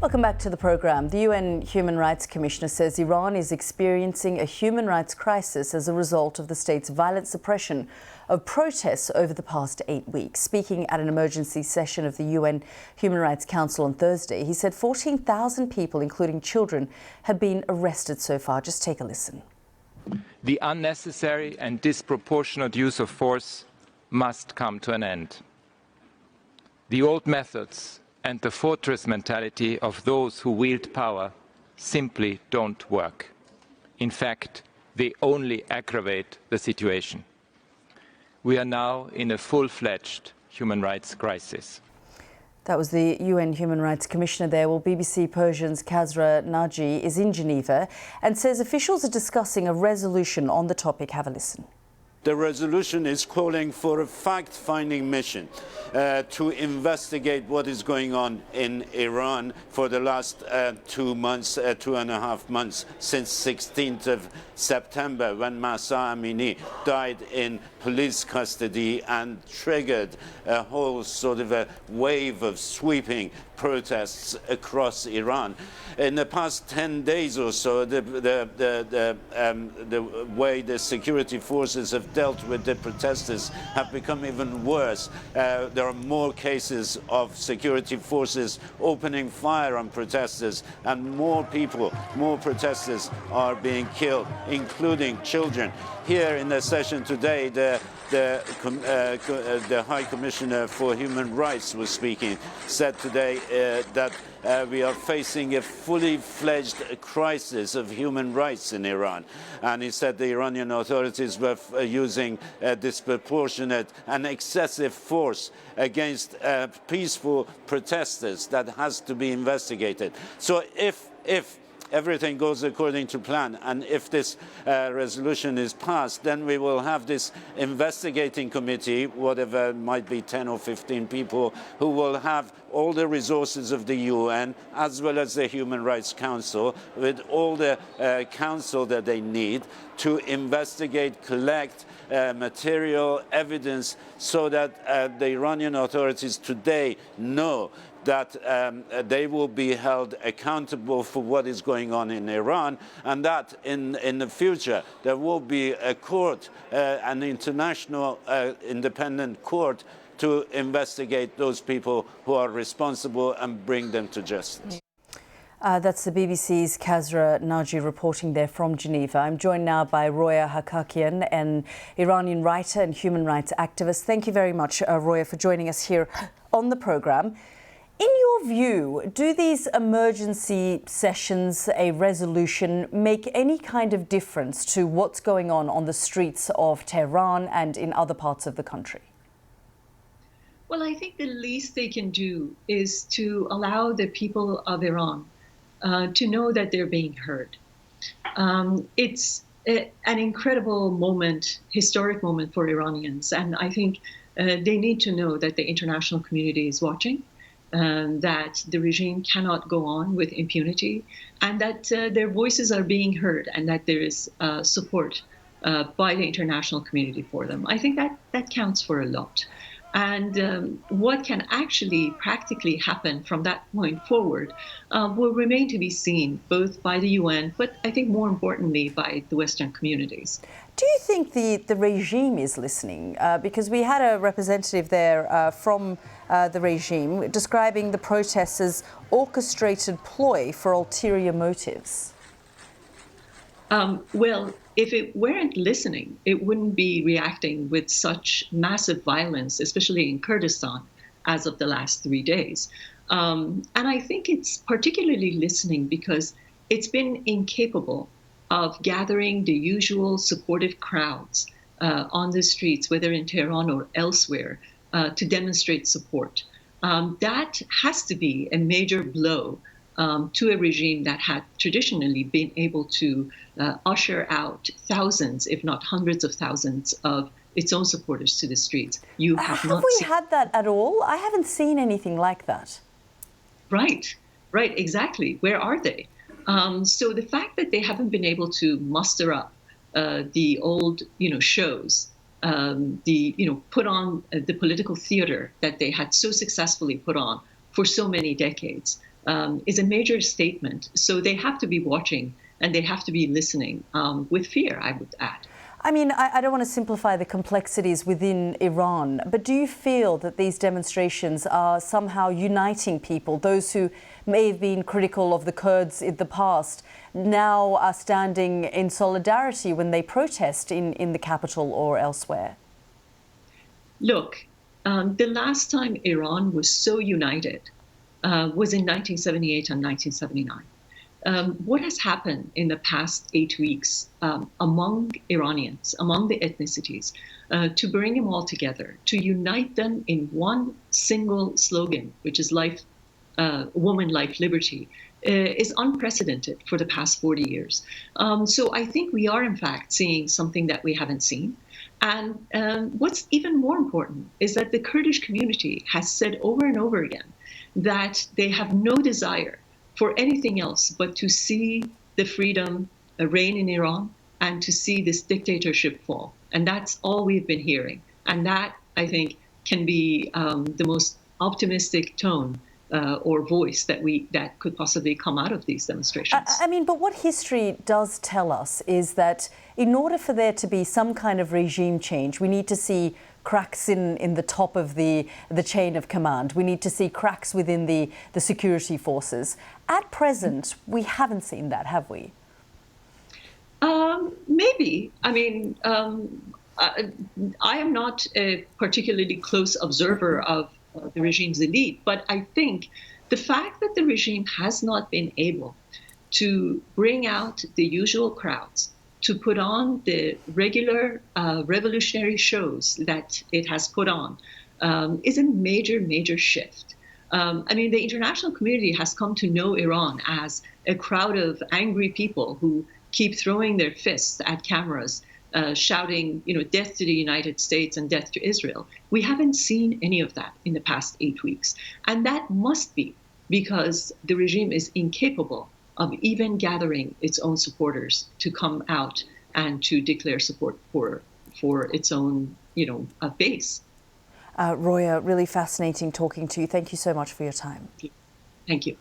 Welcome back to the programme. The UN Human Rights Commissioner says Iran is experiencing a human rights crisis as a result of the state's violent suppression of protests over the past 8 weeks. Speaking at an emergency session of the UN Human Rights Council on Thursday, he said 14,000 people, including children, have been arrested so far. Just take a listen. The unnecessary and disproportionate use of force must come to an end. The old methods and the fortress mentality of those who wield power simply don't work. In fact, they only aggravate the situation. We are now in a full-fledged human rights crisis. That was the UN Human Rights Commissioner there. Well, BBC Persian's Kazra Naji is in Geneva and says officials are discussing a resolution on the topic. Have a listen. The resolution is calling for a fact-finding mission to investigate what is going on in Iran for the last 2 months, 2.5 months, since 16th of September, when Mahsa Amini died in police custody and triggered a whole sort of a wave of sweeping protests across Iran. In the past 10 days or so, the way the security forces have dealt with the protesters have become even worse. There are more cases of security forces opening fire on protesters, and more people, more protesters are being killed, including children. Here in the session today, the High Commissioner for Human Rights was speaking, said today that we are facing a fully-fledged crisis of human rights in Iran. And he said the Iranian authorities were using disproportionate and excessive force against peaceful protesters that has to be investigated. So if everything goes according to plan, and if this resolution is passed, then we will have this investigating committee, whatever it might be, 10 or 15 people, who will have all the resources of the UN as well as the Human Rights Council, with all the counsel that they need to investigate, collect material evidence, so that the Iranian authorities today know that they will be held accountable for what is going on in Iran, and that in the future there will be a court, an international independent court, to investigate those people who are responsible and bring them to justice. That's the BBC's Kazra Naji reporting there from Geneva. I'm joined now by Roya Hakakian, an Iranian writer and human rights activist. Thank you very much, Roya, for joining us here on the programme. In your view, do these emergency sessions, a resolution, make any kind of difference to what's going on the streets of Tehran and in other parts of the country? Well, I think the least they can do is to allow the people of Iran to know that they're being heard. It's an incredible moment, historic moment for Iranians, and I think they need to know that the international community is watching, that the regime cannot go on with impunity, and that their voices are being heard, and that there is support by the international community for them. I think that counts for a lot. And what can actually practically happen from that point forward will remain to be seen, both by the UN, but I think more importantly by the Western communities. Do you think the regime is listening? Because we had a representative there from the regime describing the protests as orchestrated ploy for ulterior motives. Well, if it weren't listening, it wouldn't be reacting with such massive violence, especially in Kurdistan, as of the last 3 days. And I think it's particularly listening because it's been incapable of gathering the usual supportive crowds on the streets, whether in Tehran or elsewhere, to demonstrate support. That has to be a major blow to a regime that had traditionally been able to usher out thousands, if not hundreds of thousands, of its own supporters to the streets. Have we had that at all? I haven't seen anything like that. Right, exactly. Where are they? So the fact that they haven't been able to muster up the old, shows, put on the political theater that they had so successfully put on for so many decades, is a major statement. So they have to be watching and they have to be listening with fear, I would add. I mean, I don't want to simplify the complexities within Iran, but do you feel that these demonstrations are somehow uniting people? Those who may have been critical of the Kurds in the past now are standing in solidarity when they protest in the capital or elsewhere? Look, the last time Iran was so united was in 1978 and 1979. What has happened in the past 8 weeks among Iranians, among the ethnicities, to bring them all together, to unite them in one single slogan, which is life, woman, life, liberty, is unprecedented for the past 40 years. So I think we are, in fact, seeing something that we haven't seen. And what's even more important is that the Kurdish community has said over and over again that they have no desire for anything else but to see the freedom reign in Iran and to see this dictatorship fall. And that's all we've been hearing. And that, I think, can be the most optimistic tone or voice that could possibly come out of these demonstrations. I mean, but what history does tell us is that in order for there to be some kind of regime change, we need to see cracks in the top of the chain of command. We need to see cracks within the security forces. At present, we haven't seen that, have we? Maybe. I mean, I am not a particularly close observer of the regime's elite, but I think the fact that the regime has not been able to bring out the usual crowds, to put on the regular revolutionary shows that it has put on, is a major, major shift. I mean, the international community has come to know Iran as a crowd of angry people who keep throwing their fists at cameras, shouting, death to the United States and death to Israel. We haven't seen any of that in the past 8 weeks. And that must be because the regime is incapable of even gathering its own supporters to come out and to declare support for its own, base. Roya, really fascinating talking to you. Thank you so much for your time. Thank you.